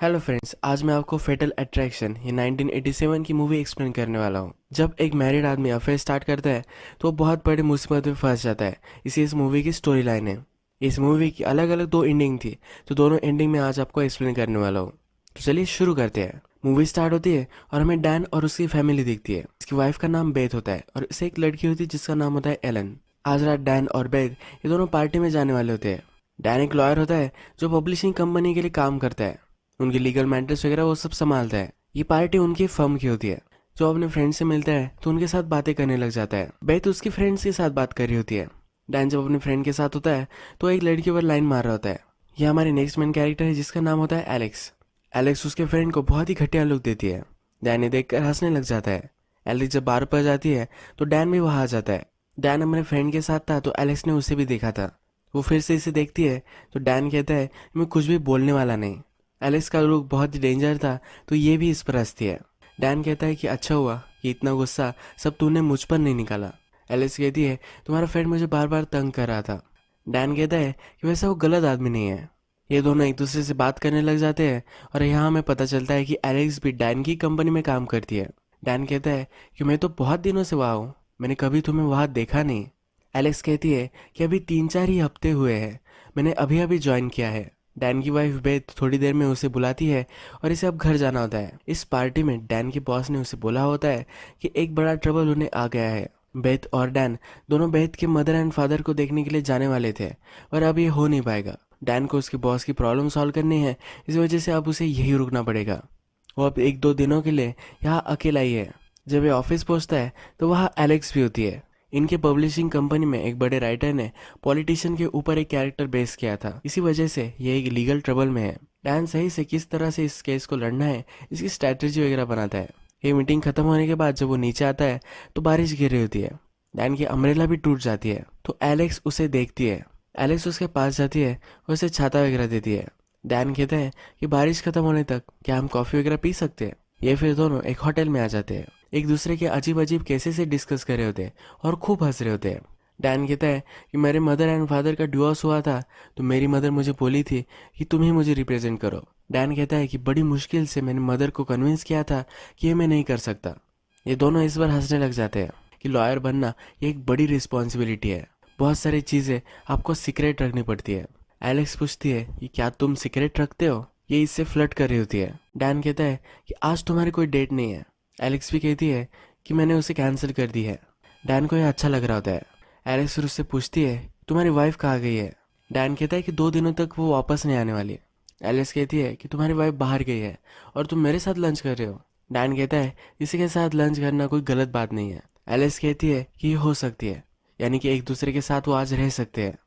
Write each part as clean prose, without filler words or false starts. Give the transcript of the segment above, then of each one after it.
Hello friends, आज मैं आपको फेटल अट्रैक्शन ये 1987 की मूवी एक्सप्लेन करने वाला हूँ। जब एक मैरिड आदमी अफेयर स्टार्ट करता है तो वो बहुत बड़ी मुसीबत में फंस जाता है। इसी इस मूवी की स्टोरी लाइन है। इस मूवी की अलग अलग दो एंडिंग थी, तो दोनों एंडिंग में आज आपको एक्सप्लेन करने वाला हूँ। तो चलिए शुरू करते हैं। मूवी स्टार्ट होती है और हमें डैन और उसकी फैमिली दिखती है। इसकी वाइफ का नाम बेथ होता है और इससे एक लड़की होती है जिसका नाम होता है एलन। आज रात डैन और बेथ ये दोनों पार्टी में जाने वाले होते हैं। डैन एक लॉयर होता है जो पब्लिशिंग कंपनी के लिए काम करता है। उनकी लीगल मैटर्स वगैरह वो सब संभालता है। ये पार्टी उनकी फर्म की होती है। जो अपने फ्रेंड से मिलता है तो उनके साथ बातें करने लग जाता है। बेथ उसकी फ्रेंड्स के साथ बात कर रही होती है। डैन जब अपने फ्रेंड के साथ होता है तो एक लड़की पर लाइन मार रहा होता है। ये हमारे नेक्स्ट मेन कैरेक्टर है जिसका नाम होता है एलेक्स। एलेक्स उसके फ्रेंड को बहुत ही घटिया लुक देती है। डैन ये देखकर हंसने लग जाता है। एलेक्स जब बार पर जाती है तो डैन भी वहां आ जाता है। डैन अपने फ्रेंड के साथ था तो एलेक्स ने उसे भी देखा था। वो फिर से इसे देखती है तो डैन कहता है मैं कुछ भी बोलने वाला नहीं। एलेक्स का लुक बहुत ही डेंजर था तो ये भी इस पर हंसती है। डैन कहता है कि अच्छा हुआ कि इतना गुस्सा सब तूने मुझ पर नहीं निकाला। एलेक्स कहती है तुम्हारा फ्रेंड मुझे बार बार तंग कर रहा था। डैन कहता है कि वैसा वो गलत आदमी नहीं है। ये दोनों एक दूसरे से बात करने लग जाते हैं और यहाँ हमें पता चलता है कि एलेक्स भी डैन की कंपनी में काम करती है। डैन कहता है कि मैं तो बहुत दिनों से वहाँ हूँ, मैंने कभी तुम्हें वहाँ देखा नहीं। एलेक्स कहती है कि अभी 3-4 ही हफ्ते हुए हैं, मैंने अभी अभी ज्वाइन किया है। डैन की वाइफ बेथ थोड़ी देर में उसे बुलाती है और इसे अब घर जाना होता है। इस पार्टी में डैन के बॉस ने उसे बोला होता है कि एक बड़ा ट्रबल उन्हें आ गया है। बेथ और डैन दोनों बेथ के मदर एंड फादर को देखने के लिए जाने वाले थे और अब ये हो नहीं पाएगा। डैन को उसके बॉस की प्रॉब्लम सॉल्व करनी है, इस वजह से अब उसे यही रुकना पड़ेगा। वो अब 1-2 दिनों के लिए यहाँ अकेला ही है। जब ये ऑफिस पहुंचता है तो वहाँ एलेक्स भी होती है। इनके पब्लिशिंग कंपनी में एक बड़े राइटर ने पॉलिटिशियन के ऊपर एक कैरेक्टर बेस किया था, इसी वजह से ये एक लीगल ट्रबल में है। डैन सही से किस तरह से इस केस को लड़ना है इसकी स्ट्रैटेजी वगैरह बनाता है। ये मीटिंग खत्म होने के बाद जब वो नीचे आता है तो बारिश गिर रही होती है। डैन की अम्ब्रेला भी टूट जाती है तो एलेक्स उसे देखती है। एलेक्स उसके पास जाती है और उसे छाता वगैरह देती है। डैन कहता है कि बारिश खत्म होने तक क्या हम कॉफी वगैरह पी सकते हैं। ये फिर दोनों एक होटल में आ जाते हैं। एक दूसरे के अजीब अजीब केसेस से डिस्कस कर रहे होते हैं और खूब हंस रहे होते हैं। डैन कहता है कि मेरे मदर एंड फादर का डिवोर्स हुआ था तो मेरी मदर मुझे बोली थी कि तुम ही मुझे रिप्रेजेंट करो। डैन कहता है कि बड़ी मुश्किल से मैंने मदर को कन्विंस किया था कि ये मैं नहीं कर सकता। ये दोनों इस बार हंसने लग जाते हैं कि लॉयर बनना ये एक बड़ी रिस्पॉन्सिबिलिटी है, बहुत सारी चीज़ें आपको सीक्रेट रखनी पड़ती है। एलेक्स पूछती है कि क्या तुम सीक्रेट रखते हो। ये इससे फ्लर्ट कर रही होती है। डैन कहता है कि आज तुम्हारी कोई डेट नहीं है। एलेक्स भी कहती है कि मैंने उसे कैंसिल कर दी है। डैन को यह अच्छा लग रहा होता है। एलेक्स फिर उससे पूछती है तुम्हारी वाइफ कहाँ गई है। डैन कहता है कि 2 दिनों तक वो वापस नहीं आने वाली है। एलेक्स कहती है कि तुम्हारी वाइफ बाहर गई है और तुम मेरे साथ लंच कर रहे हो। डैन कहता है किसी के साथ लंच करना कोई गलत बात नहीं है। एलेक्स कहती है कि ये हो सकती है, यानी कि एक दूसरे के साथ वो आज रह सकते हैं।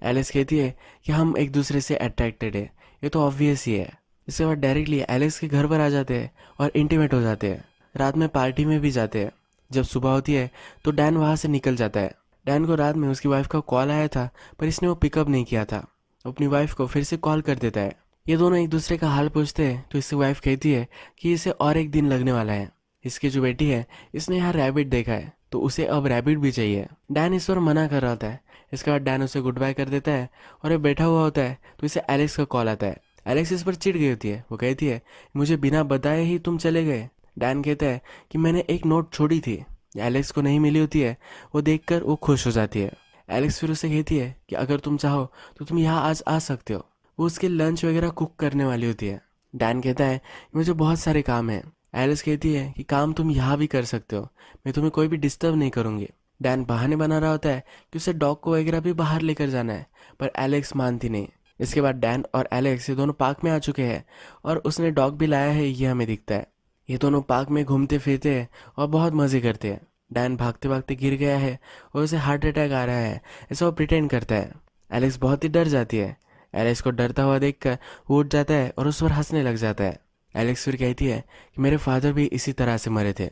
एलिस कहती है कि हम एक दूसरे से अट्रैक्टेड है, ये तो ऑब्वियस ही है। इसके बाद डायरेक्टली एलिस के घर पर आ जाते हैं और इंटीमेट हो जाते हैं। रात में पार्टी में भी जाते हैं। जब सुबह होती है तो डैन वहाँ से निकल जाता है। डैन को रात में उसकी वाइफ का कॉल आया था पर इसने वो पिकअप नहीं किया था। अपनी वाइफ को फिर से कॉल कर देता है। ये दोनों एक दूसरे का हाल पूछते हैं तो इसकी वाइफ कहती है कि इसे और एक दिन लगने वाला है। इसकी जो बेटी है इसने यहाँ रैबिट देखा है तो उसे अब रैबिट भी चाहिए। डैन इस पर मना कर रहा होता है। इसके बाद डैन उसे गुड बाय कर देता है और ये बैठा हुआ होता है तो इसे एलेक्स का कॉल आता है। एलेक्स इस पर चिढ़ गई होती है। वो कहती है मुझे बिना बताए ही तुम चले गए। डैन कहता है कि मैंने एक नोट छोड़ी थी, एलेक्स को नहीं मिली होती है। वो देखकर वो खुश हो जाती है। एलेक्स फिर उसे कहती है कि अगर तुम चाहो तो तुम यहाँ आज आ सकते हो। वो उसके लंच वगैरह कुक करने वाली होती है। डैन कहता है मुझे बहुत सारे काम है। एलिस कहती है कि काम तुम यहाँ भी कर सकते हो, मैं तुम्हें कोई भी डिस्टर्ब नहीं करूँगी। डैन बहाने बना रहा होता है कि उसे डॉग को वगैरह भी बाहर लेकर जाना है, पर एलेक्स मानती नहीं। इसके बाद डैन और एलेक्स ये दोनों पार्क में आ चुके हैं और उसने डॉग भी लाया है, ये हमें दिखता है। ये दोनों पार्क में घूमते फिरते हैं और बहुत मज़े करते हैं। डैन भागते भागते गिर गया है और उसे हार्ट अटैक आ रहा है, ऐसा वो प्रिटेंड करता है। एलेक्स बहुत ही डर जाती है। एलेक्स को डरता हुआ देखकर वो उठ जाता है और उस पर हंसने लग जाता है। एलेक्स फिर कहती है कि मेरे फादर भी इसी तरह से मरे थे,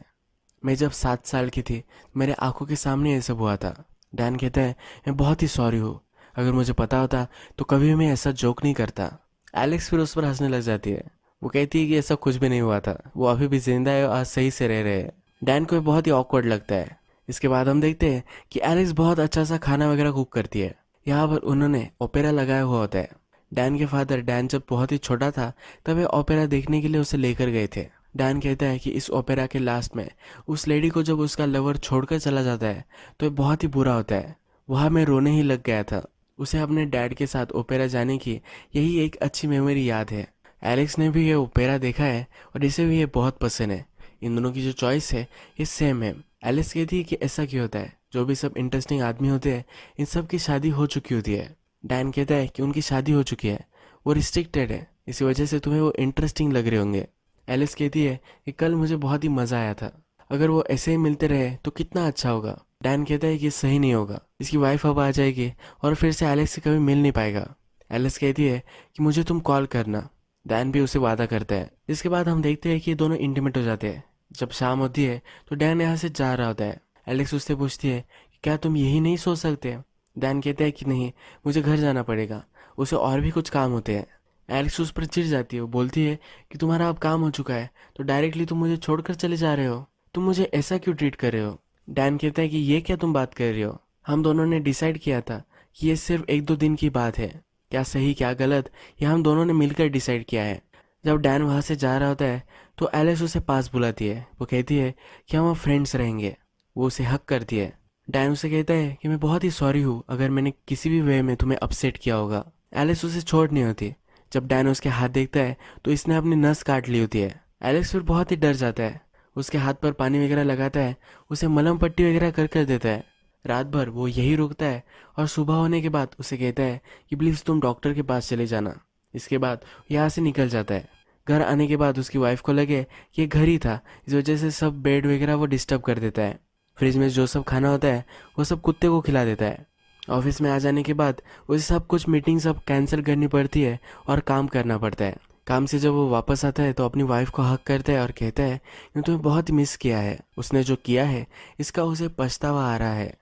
मैं जब 7 साल की थी मेरे आंखों के सामने ये सब हुआ था। डैन कहता है मैं बहुत ही सॉरी हूँ, अगर मुझे पता होता तो कभी भी मैं ऐसा जोक नहीं करता। एलेक्स फिर उस पर हंसने लग जाती है। वो कहती है कि ऐसा कुछ भी नहीं हुआ था, वो अभी भी जिंदा है और आज सही से रह रहे हैं। डैन को ये बहुत ही ऑकवर्ड लगता है। इसके बाद हम देखते हैं कि एलेक्स बहुत अच्छा सा खाना वगैरह कुक करती है। यहाँ पर उन्होंने ओपेरा लगाया हुआ होता है। डैन के फादर डैन जब बहुत ही छोटा था तब वे ओपेरा देखने के लिए उसे लेकर गए थे। डैन कहता है कि इस ओपेरा के लास्ट में उस लेडी को जब उसका लवर छोड़कर चला जाता है तो ये बहुत ही बुरा होता है। वहाँ मैं रोने ही लग गया था। उसे अपने डैड के साथ ओपेरा जाने की यही एक अच्छी मेमोरी याद है। एलेक्स ने भी ये ओपेरा देखा है और इसे भी ये बहुत पसंद है। इन दोनों की जो चॉइस है ये सेम है। एलेक्स कहती है कि ऐसा क्यों होता है, जो भी सब इंटरेस्टिंग आदमी होते हैं इन सब की शादी हो चुकी होती है। डैन कहता है कि उनकी शादी हो चुकी है, वो रिस्ट्रिक्टेड है, इसी वजह से तुम्हें वो इंटरेस्टिंग लग रहे होंगे। एलिस कहती है कि कल मुझे बहुत ही मज़ा आया था, अगर वो ऐसे ही मिलते रहे तो कितना अच्छा होगा। डैन कहता है कि सही नहीं होगा, इसकी वाइफ अब आ जाएगी और फिर से एलेक्स से कभी मिल नहीं पाएगा। एलिस कहती है कि मुझे तुम कॉल करना। डैन भी उसे वादा करता है। इसके बाद हम देखते हैं कि ये दोनों इंटीमेट हो जाते हैं। जब शाम होती है तो डैन यहाँ से जा रहा होता है। एलेक्स उससे पूछती है कि क्या तुम यही नहीं सोच सकते। डैन कहता है कि नहीं, मुझे घर जाना पड़ेगा, उसे और भी कुछ काम होते हैं। एलेक्स उस पर चिढ़ जाती है। वो बोलती है कि तुम्हारा अब काम हो चुका है तो डायरेक्टली तुम मुझे छोड़कर चले जा रहे हो, तुम मुझे ऐसा क्यों ट्रीट कर रहे हो। डैन कहता है कि ये क्या तुम बात कर रहे हो, हम दोनों ने डिसाइड किया था कि ये सिर्फ एक दो दिन की बात है, क्या सही क्या गलत ये हम दोनों ने मिलकर डिसाइड किया है। जब डैन वहाँ से जा रहा होता है तो एलिस उसे पास बुलाती है। वो कहती है कि हम अब फ्रेंड्स रहेंगे। वो उसे हक करती है। डैन उसे कहता है कि मैं बहुत ही सॉरी हूँ अगर मैंने किसी भी वे में तुम्हें अपसेट किया होगा। एलिस उसे छोड़ नहीं होती। जब डैन उसके हाथ देखता है तो इसने अपनी नस काट ली होती है। एलेक्स फिर बहुत ही डर जाता है, उसके हाथ पर पानी वगैरह लगाता है, उसे मलहम पट्टी वगैरह कर देता है। रात भर वो यही रुकता है और सुबह होने के बाद उसे कहता है कि प्लीज़ तुम डॉक्टर के पास चले जाना। इसके बाद यहाँ से निकल जाता है। घर आने के बाद उसकी वाइफ को लगे कि ये घर ही था, इस वजह से सब बेड वगैरह वो डिस्टर्ब कर देता है। फ्रिज में जो सब खाना होता है वो सब कुत्ते को खिला देता है। ऑफिस में आ जाने के बाद उसे सब कुछ मीटिंग सब कैंसिल करनी पड़ती है और काम करना पड़ता है। काम से जब वो वापस आता है तो अपनी वाइफ को हक करता है और कहता है कि तुम्हें बहुत मिस किया है, उसने जो किया है इसका उसे पछतावा आ रहा है।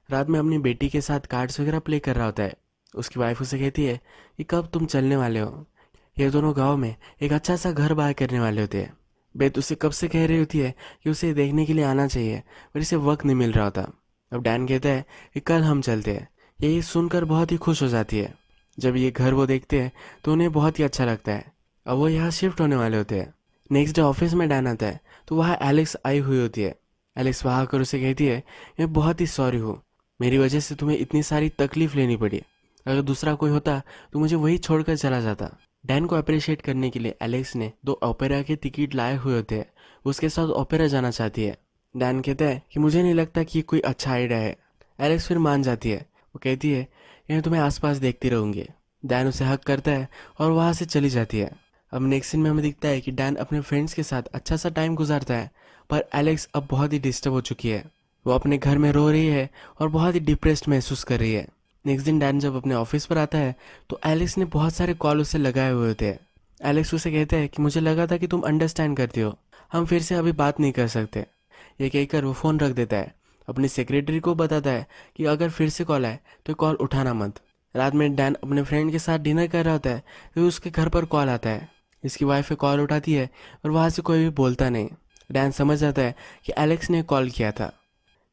रात में अपनी बेटी के साथ कार्ड्स वगैरह प्ले कर रहा होता है। उसकी वाइफ उसे कहती है कि कब तुम चलने वाले हो। ये दोनों गांव में एक अच्छा सा घर बाय करने वाले होते हैं। बेत उसे कब से कह रही होती है कि उसे देखने के लिए आना चाहिए पर इसे वक्त नहीं मिल रहा होता। अब डैन कहता है कि कल हम चलते हैं। ये सुनकर बहुत ही खुश हो जाती है। जब ये घर वो देखते हैं तो उन्हें बहुत ही अच्छा लगता है। अब वो यहाँ शिफ्ट होने वाले होते हैं। नेक्स्ट डे ऑफिस में डैन आता है तो वहाँ एलेक्स आई हुई होती है। एलेक्स वहाँ आकर उसे कहती है मैं बहुत ही सॉरी हूँ, मेरी वजह से तुम्हें इतनी सारी तकलीफ लेनी पड़ी, अगर दूसरा कोई होता तो मुझे वही छोड़कर चला जाता। डैन को अप्रिशिएट करने के लिए एलेक्स ने 2 ओपेरा के टिकट लाए हुए होते हैं, उसके साथ ओपेरा जाना चाहती है। डैन कहता है कि मुझे नहीं लगता कि ये कोई अच्छा आइडिया है। एलेक्स फिर मान जाती है। वो कहती है कि मैं तुम्हें आसपास देखती रहूंगी। डैन उसे हक करता है और वहाँ से चली जाती है। अब नेक्स्ट सीन में हमें दिखता है कि डैन अपने फ्रेंड्स के साथ अच्छा सा टाइम गुजारता है, पर एलेक्स अब बहुत ही डिस्टर्ब हो चुकी है। वो अपने घर में रो रही है और बहुत ही डिप्रेस्ड महसूस कर रही है। नेक्स्ट दिन डैन जब अपने ऑफिस पर आता है तो एलेक्स ने बहुत सारे कॉल उसे लगाए हुए होते हैं। एलेक्स उसे कहता है कि मुझे लगा था कि तुम अंडरस्टैंड करती हो, हम फिर से अभी बात नहीं कर सकते। ये कहकर वो फ़ोन रख देता है। अपनी सेक्रेटरी को बताता है कि अगर फिर से कॉल आए तो कॉल उठाना मत। रात में डैन अपने फ्रेंड के साथ डिनर कर रहा होता है तो उसके घर पर कॉल आता है। इसकी वाइफ कॉल उठाती है और वहाँ से कोई भी बोलता नहीं। डैन समझ जाता है कि एलेक्स ने कॉल किया था।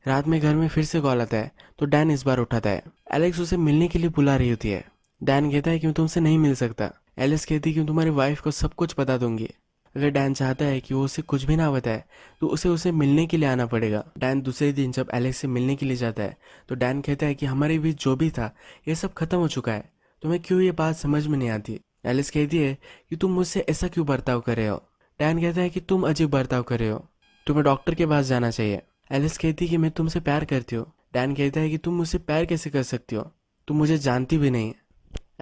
रात में घर में फिर से कॉल आता है तो डैन इस बार उठाता है। एलेक्स उसे मिलने के लिए बुला रही होती है। डैन कहता है कि मैं तुमसे नहीं मिल सकता। एलेक्स कहती है कि मैं तुम्हारी वाइफ को सब कुछ बता दूंगी। अगर डैन चाहता है कि वो उसे कुछ भी ना बताए तो उसे मिलने के लिए आना पड़ेगा। डैन दूसरे दिन जब एलेक्स से मिलने के लिए जाता है तो डैन कहता है कि हमारे बीच जो भी था ये सब खत्म हो चुका है, तुम्हें क्यों ये बात समझ में नहीं आती। एलेक्स कहती है कि तुम मुझसे ऐसा क्यों बर्ताव कर रहे हो। डैन कहता है कि तुम अजीब बर्ताव कर रहे हो, तुम्हें डॉक्टर के पास जाना चाहिए। एलिस कहती है कि मैं तुमसे प्यार करती हूँ। डैन कहता है कि तुम मुझसे प्यार कैसे कर सकती हो, तुम मुझे जानती भी नहीं।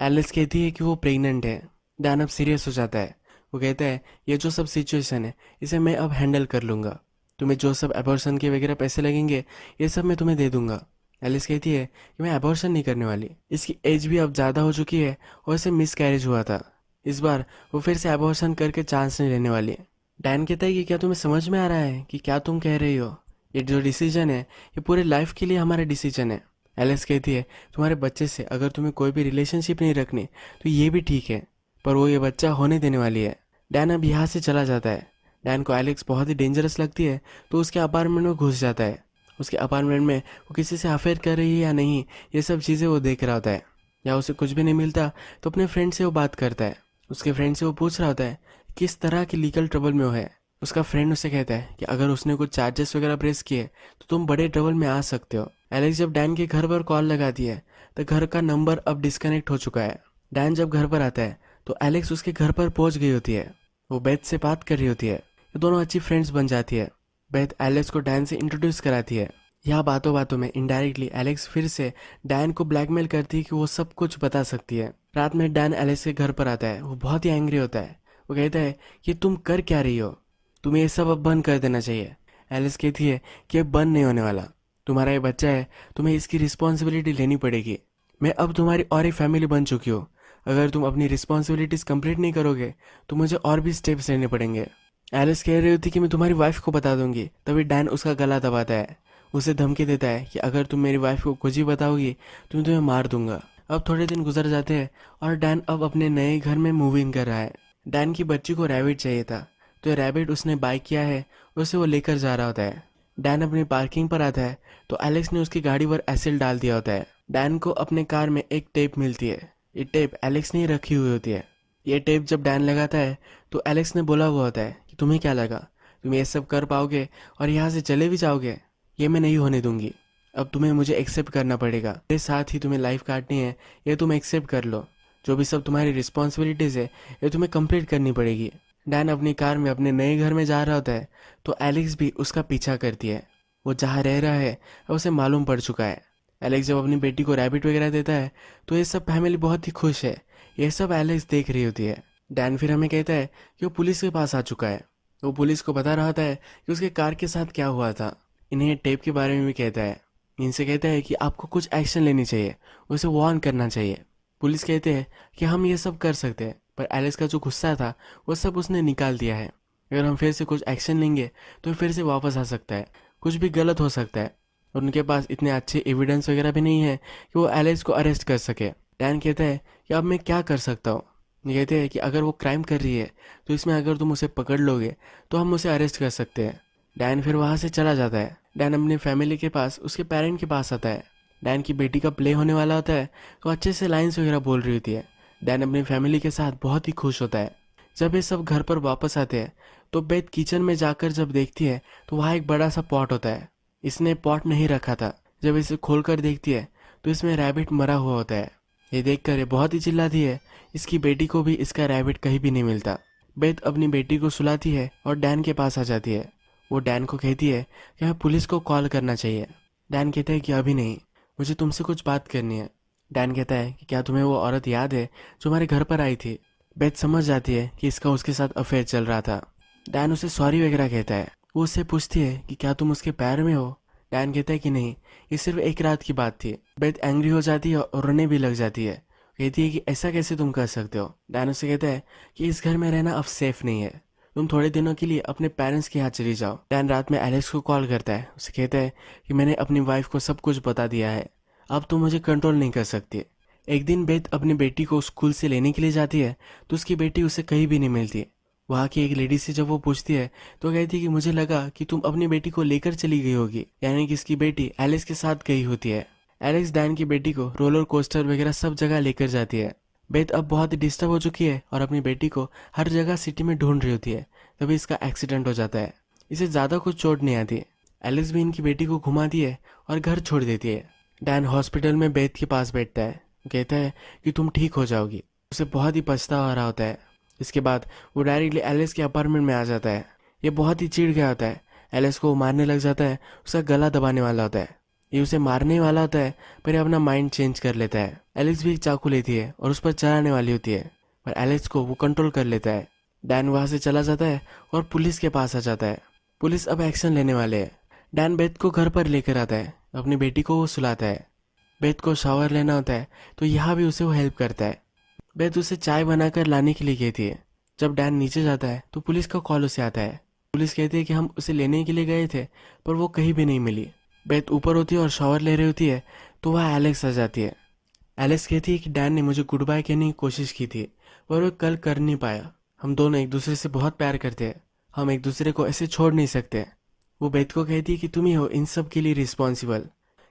एलिस कहती है कि वो प्रेग्नेंट है। डैन अब सीरियस हो जाता है। वो कहता है ये जो सब सिचुएशन है इसे मैं अब हैंडल कर लूँगा, तुम्हें जो सब अबॉर्शन के वगैरह पैसे लगेंगे ये सब मैं तुम्हें दे दूंगा। एलिस कहती है कि मैं अबॉर्शन नहीं करने वाली, इसकी एज भी अब ज़्यादा हो चुकी है और इसे मिस कैरेज हुआ था, इस बार वो फिर से अबॉर्शन करके चांस नहीं लेने वाली। डैन कहता है कि क्या तुम्हें समझ में आ रहा है कि क्या तुम कह रही हो, ये जो डिसीजन है ये पूरे लाइफ के लिए हमारा डिसीजन है। एलिस कहती है तुम्हारे बच्चे से अगर तुम्हें कोई भी रिलेशनशिप नहीं रखनी तो ये भी ठीक है, पर वो ये बच्चा होने देने वाली है। डैन अब यहाँ से चला जाता है। डैन को एलेक्स बहुत ही डेंजरस लगती है तो उसके अपार्टमेंट में घुस जाता है। उसके अपार्टमेंट में वो किसी से अफेयर कर रही है या नहीं ये सब चीज़ें वो देख रहा होता है। या उसे कुछ भी नहीं मिलता तो अपने फ्रेंड से वो बात करता है। उसके फ्रेंड से वो पूछ रहा होता है किस तरह की लीगल ट्रबल में वो है। उसका फ्रेंड उसे कहता है कि अगर उसने कुछ चार्जेस वगैरह प्रेस किए तो तुम बड़े ट्रबल में आ सकते हो। एलेक्स जब डैन के घर पर कॉल लगाती है तो घर का नंबर अब डिस्कनेक्ट हो चुका है। डैन जब घर पर आता है तो एलेक्स उसके घर पर पहुंच गई होती है। वो बेथ से बात कर रही होती है। ये दोनों अच्छी फ्रेंड्स बन जाती है। बेथ एलेक्स को डैन से इंट्रोड्यूस कराती है। यहाँ बातों बातों में इनडायरेक्टली एलेक्स फिर से डैन को ब्लैकमेल करती है कि वो सब कुछ बता सकती है। रात में डैन एलेक्स के घर पर आता है। वो बहुत ही एंग्री होता है। वो कहता है कि तुम कर क्या रही हो, तुम्हें ये सब अब बंद कर देना चाहिए। एलिस कहती है कि अब बंद नहीं होने वाला, तुम्हारा ये बच्चा है, तुम्हें इसकी रिस्पॉन्सिबिलिटी लेनी पड़ेगी। मैं अब तुम्हारी और एक फैमिली बन चुकी हूँ। अगर तुम अपनी रिस्पॉन्सिबिलिटीज कंप्लीट नहीं करोगे तो मुझे और भी स्टेप्स लेने पड़ेंगे। एलिस कह रही होती कि मैं तुम्हारी वाइफ को बता दूंगी। तभी डैन उसका गला दबाता है। उसे धमकी देता है कि अगर तुम मेरी वाइफ को कुछ ही बताओगी तो मैं तुम्हें मार दूंगा। अब थोड़े दिन गुजर जाते हैं और डैन अब अपने नए घर में मूव इन कर रहा है। डैन की बच्ची को रैबिट चाहिए था तो ये रैबिट उसने बाय किया है, उसे वो लेकर जा रहा होता है। डैन अपनी पार्किंग पर आता है तो एलेक्स ने उसकी गाड़ी पर एसिड डाल दिया होता है। डैन को अपने कार में एक टेप मिलती है। ये टेप एलेक्स ने ही रखी हुई होती है। ये टेप जब डैन लगाता है तो एलेक्स ने बोला हुआ होता है कि तुम्हें क्या लगा तुम ये सब कर पाओगे और यहाँ से चले भी जाओगे, ये मैं नहीं होने दूंगी। अब तुम्हें मुझे एक्सेप्ट करना पड़ेगा, मेरे साथ ही तुम्हें लाइफ काटनी है, ये तुम एक्सेप्ट कर लो। जो भी सब तुम्हारी रिस्पॉन्सिबिलिटीज़ है ये तुम्हें कंप्लीट करनी पड़ेगी। डैन अपनी कार में अपने नए घर में जा रहा होता है तो एलेक्स भी उसका पीछा करती है। वो जहाँ रह रहा है उसे मालूम पड़ चुका है। एलेक्स जब अपनी बेटी को रैबिट वगैरह देता है तो ये सब फैमिली बहुत ही खुश है। ये सब एलेक्स देख रही होती है। डैन फिर हमें कहता है कि वो पुलिस के पास आ चुका है। वो पुलिस को बता रहा होता है कि उसके कार के साथ क्या हुआ था। इन्हें टेप के बारे में भी कहता है। इनसे कहता है कि आपको कुछ एक्शन लेनी चाहिए, उसे वार्न करना चाहिए। पुलिस कहते हैं कि हम ये सब कर सकते हैं, पर एलेक्स का जो गुस्सा था वो सब उसने निकाल दिया है। अगर हम फिर से कुछ एक्शन लेंगे तो फिर से वापस आ सकता है, कुछ भी गलत हो सकता है। और उनके पास इतने अच्छे एविडेंस वगैरह भी नहीं है कि वो एलेक्स को अरेस्ट कर सके। डैन कहता है कि अब मैं क्या कर सकता हूँ। ये कहते हैं कि अगर वो क्राइम कर रही है तो इसमें अगर तुम उसे पकड़ लोगे तो हम उसे अरेस्ट कर सकते हैं। डैन फिर वहाँ से चला जाता है। डैन अपनी फैमिली के पास उसके पेरेंट के पास आता है। डैन की बेटी का प्ले होने वाला होता है तो अच्छे से लाइंस वगैरह बोल रही होती है। डैन अपनी फैमिली के साथ बहुत ही खुश होता है। जब ये सब घर पर वापस आते हैं तो बेथ किचन में जाकर जब देखती है तो वहाँ एक बड़ा सा पॉट होता है। इसने पॉट नहीं रखा था। जब इसे खोलकर देखती है तो इसमें रैबिट मरा हुआ होता है। ये देखकर ये बहुत ही चिल्लाती है। इसकी बेटी को भी इसका रैबिट कहीं भी नहीं मिलता। बेथ अपनी बेटी को सुलाती है और डैन के पास आ जाती है। वो डैन को कहती है कि हमें पुलिस को कॉल करना चाहिए। डैन कहता है कि अभी नहीं, मुझे तुमसे कुछ बात करनी है। डैन कहता है कि क्या तुम्हें वो औरत याद है जो हमारे घर पर आई थी। बेथ समझ जाती है कि इसका उसके साथ अफेयर चल रहा था। डैन उसे सॉरी वगैरह कहता है। वो उससे पूछती है कि क्या तुम उसके पैर में हो। डैन कहता है कि नहीं, ये सिर्फ एक रात की बात थी। बेथ एंग्री हो जाती है और रोने भी लग जाती है। कहती है कि ऐसा कैसे तुम कर सकते हो। डैन उसे कहता है कि इस घर में रहना अब सेफ नहीं है, तुम थोड़े दिनों के लिए अपने पेरेंट्स के यहाँ चली जाओ। डैन रात में एलेक्स को कॉल करता है। उसे कहता है कि मैंने अपनी वाइफ को सब कुछ बता दिया है, अब तुम मुझे कंट्रोल नहीं कर सकती। एक दिन बेथ अपनी बेटी को स्कूल से लेने के लिए जाती है तो उसकी बेटी उसे कहीं भी नहीं मिलती। वहाँ की एक लेडी से जब वो पूछती है तो कहती है कि मुझे लगा कि तुम अपनी बेटी को लेकर चली गई होगी, यानी कि इसकी बेटी एलेक्स के साथ गई होती है। एलेक्स डैन की बेटी को रोलर कोस्टर वगैरह सब जगह लेकर जाती है। बेथ अब बहुत ही डिस्टर्ब हो चुकी है और अपनी बेटी को हर जगह सिटी में ढूंढ रही होती है। तभी इसका एक्सीडेंट हो जाता है। इसे ज़्यादा कुछ चोट नहीं आती। एलेक्स भी इनकी बेटी को घुमाती है और घर छोड़ देती है। डैन हॉस्पिटल में बेथ के पास बैठता है। कहता है कि तुम ठीक हो जाओगी। उसे बहुत ही पछतावा आ रहा होता है। इसके बाद वो डायरेक्टली एलेक्स के अपार्टमेंट में आ जाता है। ये बहुत ही चिढ़ गया होता है। एलेक्स को वो मारने लग जाता है। उसका गला दबाने वाला होता है। ये उसे मारने वाला होता है पर ये अपना माइंड चेंज कर लेता है। एलेक्स भी एक चाकू लेती है और उस पर चलाने वाली होती है, पर एलेक्स को वो कंट्रोल कर लेता है। डैन वहाँ से चला जाता है और पुलिस के पास आ जाता है। पुलिस अब एक्शन लेने वाले है। डैन बेथ को घर पर लेकर आता है। अपनी बेटी को वो सुलाता है। बेथ को शावर लेना होता है तो यहाँ भी उसे वो हेल्प करता है। बेथ उसे चाय बनाकर लाने के लिए कहती है। जब डैन नीचे जाता है तो पुलिस का कॉल उसे आता है। पुलिस कहती है कि हम उसे लेने के लिए गए थे पर वो कहीं भी नहीं मिली। बेथ ऊपर होती है और शावर ले रही होती है तो वह एलेक्स आ जाती है। एलेक्स कहती है कि डैन ने मुझे गुड बाय कहने की कोशिश की थी पर वो कल कर नहीं पाया। हम दोनों एक दूसरे से बहुत प्यार करते हैं, हम एक दूसरे को ऐसे छोड़ नहीं सकते। वो बेथ को कहती है कि तुम ही हो इन सब के लिए रिस्पॉन्सिबल।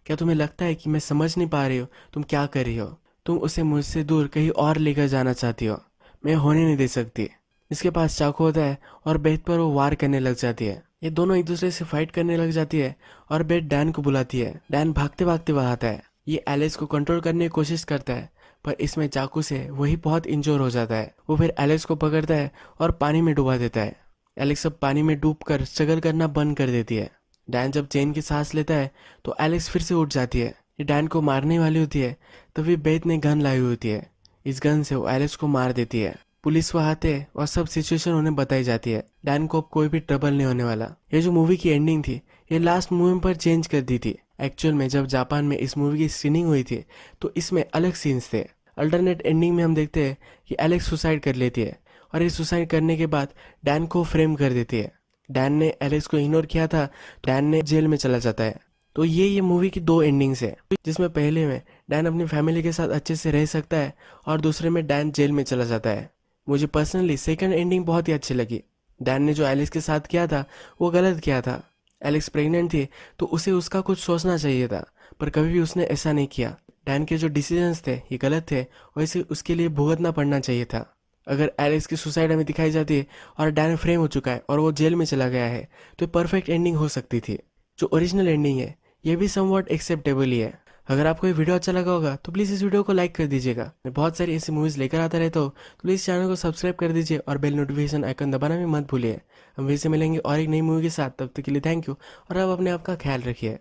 क्या तुम्हें लगता है कि मैं समझ नहीं पा रही हूँ तुम क्या कर रही हो। तुम उसे मुझसे दूर कहीं और लेकर जाना चाहती हो, मैं होने नहीं दे सकती। इसके पास चाकू होता है और बेथ पर वो वार करने लग जाती है। ये दोनों एक दूसरे से फाइट करने लग जाती है और बेथ डैन को बुलाती है। डैन भागते भागते वहां आता है। ये एलेक्स को कंट्रोल करने की कोशिश करता है, पर इसमें चाकू से वही बहुत इंजोर हो जाता है। वो फिर एलेक्स को पकड़ता है और पानी में डुबा देता है। एलेक्स अब पानी में डूब कर स्ट्रगल करना बंद कर देती है। डैन जब चैन की सांस लेता है तो एलेक्स फिर से उठ जाती है। ये डैन को मारने वाली होती है, तभी बेथ ने गन लाई होती है। इस गन से वो एलेक्स को मार देती है। पुलिस वहां आते हैं और सब सिचुएशन उन्हें बताई जाती है। डैन को अब कोई भी ट्रबल नहीं होने वाला। ये जो मूवी की एंडिंग थी, ये लास्ट मूवी पर चेंज कर दी थी। एक्चुअल में जब जापान में इस मूवी की स्क्रीनिंग हुई थी तो इसमें अलग सीन्स थे। अल्टरनेट एंडिंग में हम देखते हैं कि एलेक्स सुसाइड कर लेती है और ये सुसाइड करने के बाद डैन को फ्रेम कर देती है। डैन ने एलेक्स को इग्नोर किया था, तो डैन ने जेल में चला जाता है। तो ये मूवी की दो एंडिंग्स है, जिसमें पहले में डैन अपनी फैमिली के साथ अच्छे से रह सकता है और दूसरे में डैन जेल में चला जाता है। मुझे पर्सनली सेकंड एंडिंग बहुत ही अच्छी लगी। डैन ने जो एलेक्स के साथ किया था वो गलत किया था। एलेक्स प्रेग्नेंट थी तो उसे उसका कुछ सोचना चाहिए था, पर कभी भी उसने ऐसा नहीं किया। डैन के जो डिसीजंस थे ये गलत थे, वैसे उसके लिए भुगतना पड़ना चाहिए था। अगर एलेक्स की सुसाइड हमें दिखाई जाती है और डैन फ्रेम हो चुका है और वो जेल में चला गया है, तो परफेक्ट एंडिंग हो सकती थी। जो ओरिजिनल एंडिंग है ये भी समवॉट एक्सेप्टेबल ही है। अगर आपको ये वीडियो अच्छा लगा होगा तो प्लीज़ इस वीडियो को लाइक कर दीजिएगा। मैं बहुत सारी ऐसी मूवीज़ लेकर आता रहता हूँ, तो प्लीज़ चैनल को सब्सक्राइब कर दीजिए और बेल नोटिफिकेशन आइकन दबाना भी मत भूलिए। हम फिर से मिलेंगे और एक नई मूवी के साथ, तब तक के लिए थैंक यू और आप अपने आप का ख्याल रखिए।